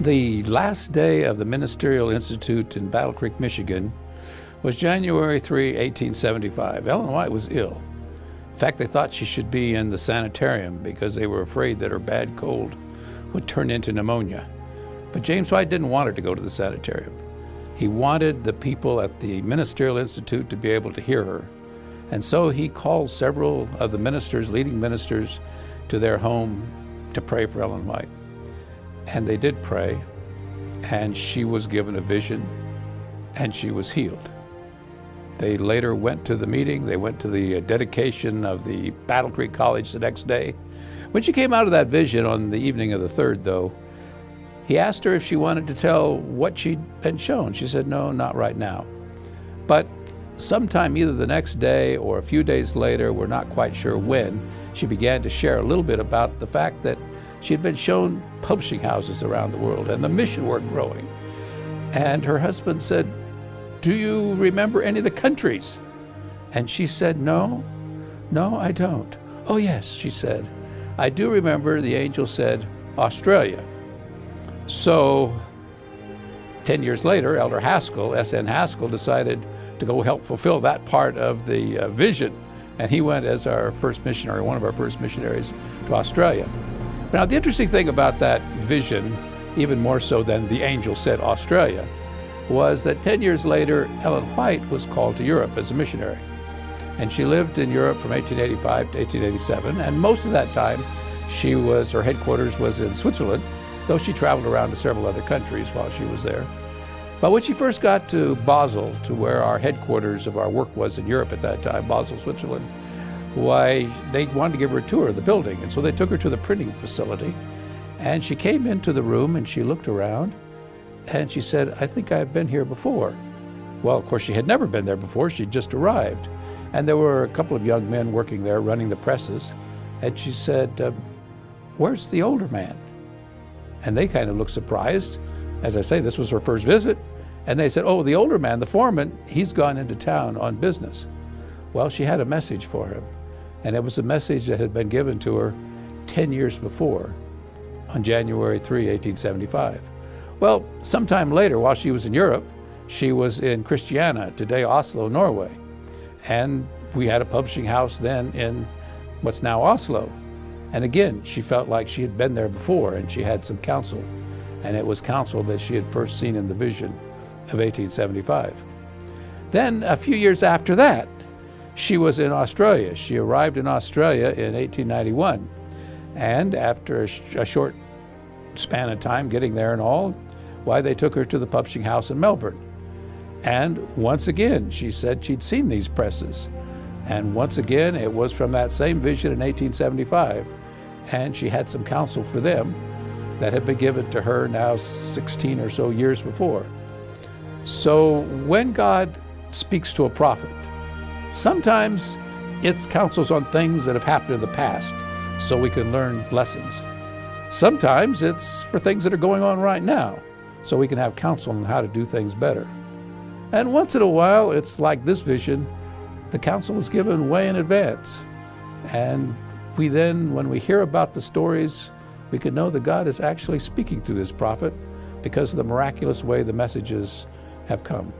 The last day of the Ministerial Institute in Battle Creek, Michigan was January 3, 1875. Ellen White was ill. In fact, they thought she should be in the sanitarium because they were afraid that her bad cold would turn into pneumonia. But James White didn't want her to go to the sanitarium. He wanted the people at the Ministerial Institute to be able to hear her. And so he called several of the ministers, leading ministers, to their home to pray for Ellen White. And they did pray, and she was given a vision, and she was healed. They later went to the meeting. They went to the dedication of the Battle Creek College the next day. When she came out of that vision on the evening of the 3rd, though, he asked her if she wanted to tell what she'd been shown. She said, no, not right now. But sometime either the next day or a few days later, we're not quite sure when, she began to share a little bit about the fact that she had been shown publishing houses around the world and the mission work growing. And her husband said, do you remember any of the countries? And she said, no, I don't. Oh yes, she said, I do remember. The angel said, Australia. So 10 years later, Elder Haskell, S.N. Haskell, decided to go help fulfill that part of the vision. And he went as our first missionary, one of our first missionaries to Australia. Now, the interesting thing about that vision, even more so than the angel said Australia, was that 10 years later, Ellen White was called to Europe as a missionary. And she lived in Europe from 1885 to 1887, and most of that time, her headquarters was in Switzerland, though she traveled around to several other countries while she was there. But when she first got to Basel, to where our headquarters of our work was in Europe at that time, Basel, Switzerland, why, they wanted to give her a tour of the building. And so they took her to the printing facility. And she came into the room and she looked around and she said, I think I've been here before. Well, of course, she had never been there before. She'd just arrived. And there were a couple of young men working there running the presses. And she said, where's the older man? And they kind of looked surprised. As I say, this was her first visit. And they said, oh, the older man, the foreman, he's gone into town on business. Well, she had a message for him. And it was a message that had been given to her 10 years before, on January 3, 1875. Well, sometime later, while she was in Europe, she was in Christiania, today Oslo, Norway. And we had a publishing house then in what's now Oslo. And again, she felt like she had been there before, and she had some counsel. And it was counsel that she had first seen in the vision of 1875. Then, a few years after that, she was in Australia. She arrived in Australia in 1891. And after a short span of time getting there and all, why, they took her to the publishing house in Melbourne. And once again, she said she'd seen these presses. And once again, it was from that same vision in 1875. And she had some counsel for them that had been given to her now 16 or so years before. So when God speaks to a prophet, sometimes it's counsels on things that have happened in the past so we can learn lessons. Sometimes it's for things that are going on right now so we can have counsel on how to do things better. And once in a while, it's like this vision, the counsel is given way in advance. And we then, when we hear about the stories, we can know that God is actually speaking through this prophet because of the miraculous way the messages have come.